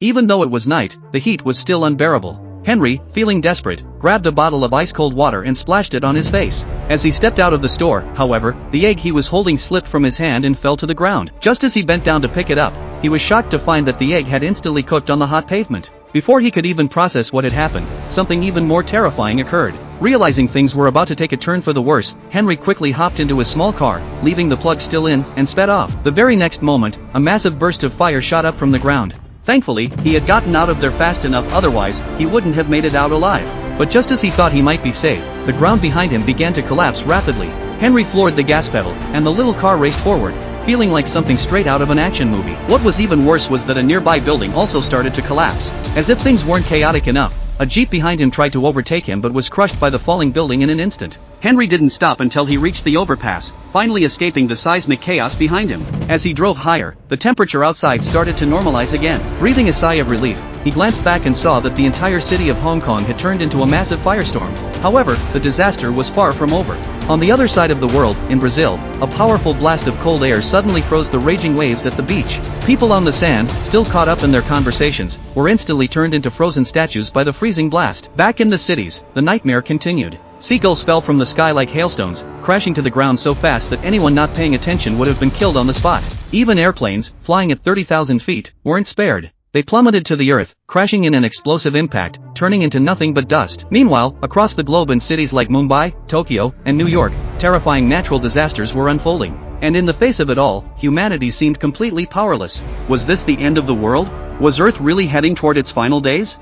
Even though it was night, the heat was still unbearable. Henry, feeling desperate, grabbed a bottle of ice-cold water and splashed it on his face. As he stepped out of the store, however, the egg he was holding slipped from his hand and fell to the ground. Just as he bent down to pick it up, he was shocked to find that the egg had instantly cooked on the hot pavement. Before he could even process what had happened, something even more terrifying occurred. Realizing things were about to take a turn for the worse, Henry quickly hopped into his small car, leaving the plug still in, and sped off. The very next moment, a massive burst of fire shot up from the ground. Thankfully, he had gotten out of there fast enough, otherwise, he wouldn't have made it out alive. But just as he thought he might be safe, the ground behind him began to collapse rapidly. Henry floored the gas pedal, and the little car raced forward, feeling like something straight out of an action movie. What was even worse was that a nearby building also started to collapse. As if things weren't chaotic enough, a jeep behind him tried to overtake him but was crushed by the falling building in an instant. Henry didn't stop until he reached the overpass, finally escaping the seismic chaos behind him. As he drove higher, the temperature outside started to normalize again. Breathing a sigh of relief, he glanced back and saw that the entire city of Hong Kong had turned into a massive firestorm. However, the disaster was far from over. On the other side of the world, in Brazil, a powerful blast of cold air suddenly froze the raging waves at the beach. People on the sand, still caught up in their conversations, were instantly turned into frozen statues by the freezing blast. Back in the cities, the nightmare continued. Seagulls fell from the sky like hailstones, crashing to the ground so fast that anyone not paying attention would have been killed on the spot. Even airplanes, flying at 30,000 feet, weren't spared. They plummeted to the earth, crashing in an explosive impact, turning into nothing but dust. Meanwhile, across the globe in cities like Mumbai, Tokyo, and New York, terrifying natural disasters were unfolding. And in the face of it all, humanity seemed completely powerless. Was this the end of the world? Was Earth really heading toward its final days?